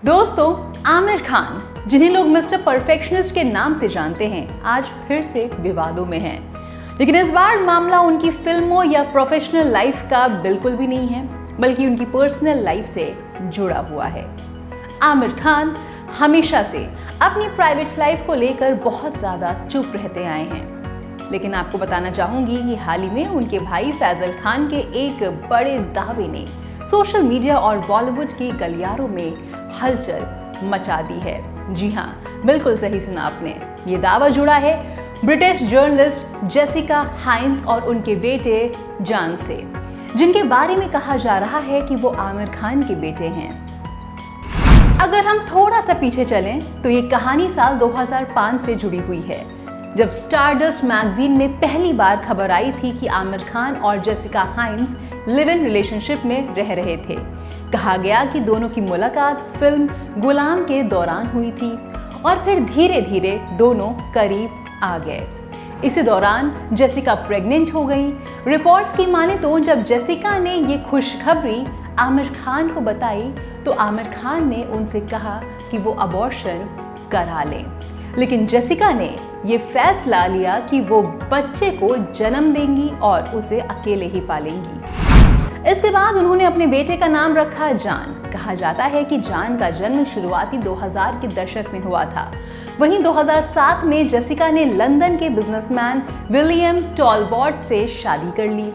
दोस्तों, आमिर खान, जिन्हें लोग मिस्टर परफेक्शनिस्ट के नाम से जानते हैं, आज फिर से विवादों में हैं। लेकिन इस बार मामला उनकी फिल्मों या प्रोफेशनल लाइफ का बिल्कुल भी नहीं है, बल्कि उनकी पर्सनल लाइफ से जुड़ा हुआ है। आमिर खान हमेशा से अपनी प्राइवेट लाइफ को लेकर बहुत ज़्यादा चुप रहते आए हैं। लेकिन आपको बताना चाहूँगी कि हाल ही में उनके भाई फैजल खान के एक बड़े दावे ने सोशल मीडिया और बॉलीवुड की गलियारों में हलचल मचा दी है। जी हाँ, बिल्कुल सही सुना आपने। ये दावा जुड़ा है ब्रिटिश जर्नलिस्ट जेसिका हाइंस और उनके बेटे जॉन से, जिनके बारे में कहा जा रहा है कि वो आमिर खान के बेटे हैं। अगर हम थोड़ा सा पीछे चलें तो ये कहानी साल 2005 से जुड़ी हुई है, जब स्टारडस्ट मैगजीन में पहली बार खबर आई थी कि आमिर खान और जेसिका हाइंस लिव इन रिलेशनशिप में रह रहे थे। कहा गया कि दोनों की मुलाकात फिल्म गुलाम के दौरान हुई थी और फिर धीरे धीरे दोनों करीब आ गए। इसी दौरान जेसिका प्रेग्नेंट हो गई। रिपोर्ट्स की माने तो जब जेसिका ने ये खुशखबरी आमिर खान को बताई तो आमिर खान ने उनसे कहा कि वो अबॉर्शन करा लें, लेकिन जेसिका ने ये फैसला लिया कि वो बच्चे को जन्म देंगी और उसे अकेले ही पालेंगी। इसके बाद उन्होंने अपने बेटे का नाम रखा जॉन। कहा जाता है कि जॉन का जन्म शुरुआती 2000 के दशक में हुआ था। वहीं 2007 में जेसिका ने लंदन के बिजनेसमैन विलियम टॉलबॉट से शादी कर ली।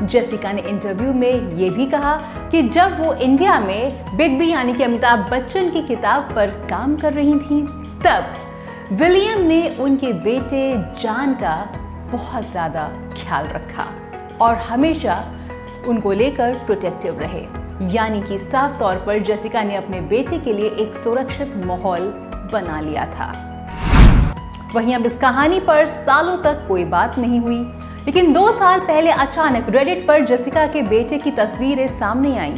जेसिका ने इंटरव्यू में ये भी कहा कि जब वो इंडिया में बिग बी यानी कि अमिताभ बच्चन की किताब पर काम कर रही थी, तब विलियम ने उनके बेटे जॉन का बहुत ज़्यादा ख्याल रखा और हमेशा उनको लेकर प्रोटेक्टिव रहे। यानी कि साफ तौर पर जेसिका ने अपने बेटे के लिए एक सुरक्षित माहौल बना लिया था। वहीं अब इस कहानी पर सालों तक कोई बात नहीं हुई, लेकिन 2 साल पहले अचानक रेडिट पर जेसिका के बेटे की तस्वीरें सामने आईं।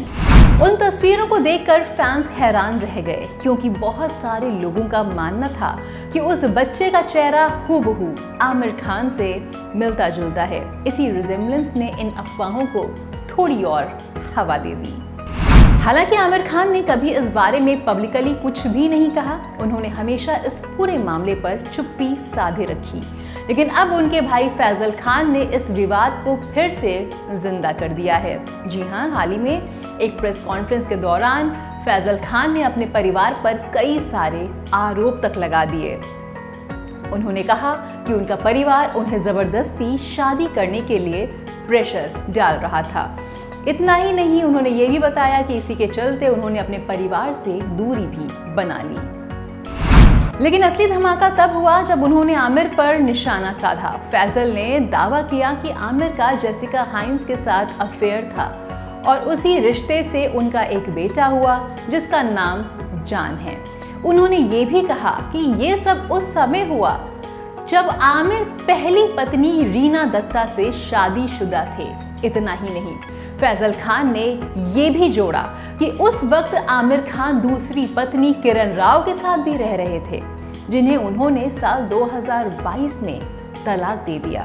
उन तस्वीरों को देखकर फैंस हैरान रह गए, क्योंकि बहुत सारे लोगों का मानना था कि उस बच्चे का चेहरा हूबहू आमिर खान से मिलता जुलता है। इसी रिजेम्बलेंस ने इन अफवाहों को थोड़ी और हवा दे दी। हालांकि आमिर खान ने कभी इस बारे में पब्लिकली कुछ भी नहीं कहा। उन्होंने हमेशा इस पूरे मामले पर चुप्पी साधे रखी। लेकिन अब उनके भाई फैजल खान ने इस विवाद को फिर से जिंदा कर दिया है। जी हाँ, हाल ही में एक प्रेस कॉन्फ्रेंस के दौरान फैजल खान ने अपने परिवार पर कई सारे आरोप तक लगा दिए। उन्होंने कहा कि उनका परिवार उन्हें जबरदस्ती शादी करने के लिए प्रेशर डाल रहा था। इतना ही नहीं, उन्होंने ये भी बताया कि इसी के चलते उन्होंने अपने परिवार से दूरी भी बना ली। लेकिन असली धमाका तब हुआ जब उन्होंने आमिर पर निशाना साधा। फैजल ने दावा किया कि आमिर का जेसिका हाइंस के साथ अफेयर था और उसी रिश्ते से उनका एक बेटा हुआ जिसका नाम जॉन है। उन्होंने ये भी कहा कि ये सब उस समय हुआ जब आमिर पहली पत्नी रीना दत्ता से शादीशुदा थे। इतना ही नहीं, फैजल खान ने ये भी जोड़ा कि उस वक्त आमिर खान दूसरी पत्नी किरण राव के साथ भी रह रहे थे, जिन्हें उन्होंने साल 2022 में तलाक दे दिया।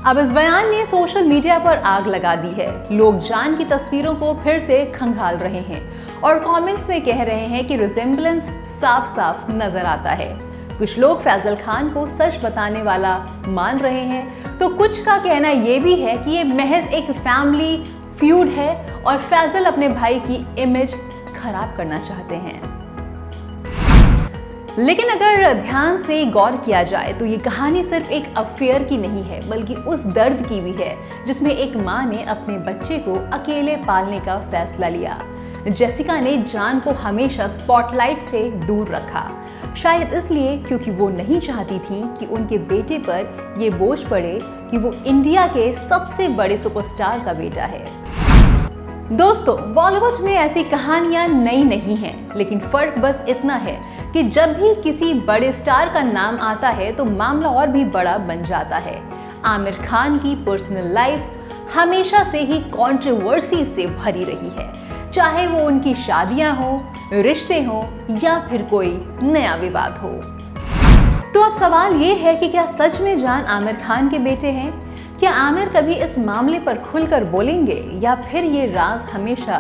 अब इस बयान ने सोशल मीडिया पर आग लगा दी है। लोग जॉन की तस्वीरों को फिर से खंगाल रहे हैं और कमेंट्स में कह रहे हैं कि रिजेम्बलेंस साफ साफ नजर आता है। कुछ लोग फैजल खान को सच बताने वाला मान रहे हैं, तो कुछ का कहना ये भी है कि ये महज एक फैमिली फ्यूड है और फैजल अपने भाई की इमेज खराब करना चाहते हैं। लेकिन अगर ध्यान से गौर किया जाए तो ये कहानी सिर्फ एक अफेयर की नहीं है, बल्कि उस दर्द की भी है जिसमें एक माँ ने अपने बच्चे को अकेले पालने का फैसला लिया। जेसिका ने जॉन को हमेशा स्पॉटलाइट से दूर रखा, शायद इसलिए क्योंकि वो नहीं चाहती थी कि उनके बेटे पर ये बोझ पड़े कि वो इंडिया के सबसे बड़े सुपरस्टार का बेटा है। दोस्तों, बॉलीवुड में ऐसी कहानियां नई नहीं हैं, लेकिन फर्क बस इतना है कि जब भी किसी बड़े स्टार का नाम आता है तो मामला और भी बड़ा बन जाता है। आमिर खान की पर्सनल लाइफ हमेशा से ही कंट्रोवर्सी से भरी रही है, चाहे वो उनकी शादियां हो, रिश्ते हो या फिर कोई नया विवाद हो। तो अब सवाल ये है कि क्या सच में जॉन आमिर खान के बेटे हैं? क्या आमिर कभी इस मामले पर खुलकर बोलेंगे या फिर ये राज हमेशा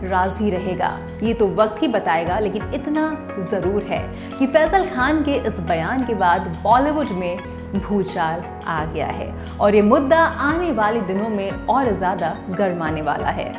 राजी रहेगा ये तो वक्त ही बताएगा, लेकिन इतना जरूर है कि फैसल खान के इस बयान के बाद बॉलीवुड में भूचाल आ गया है और ये मुद्दा आने वाले दिनों में और ज्यादा गर्माने वाला है।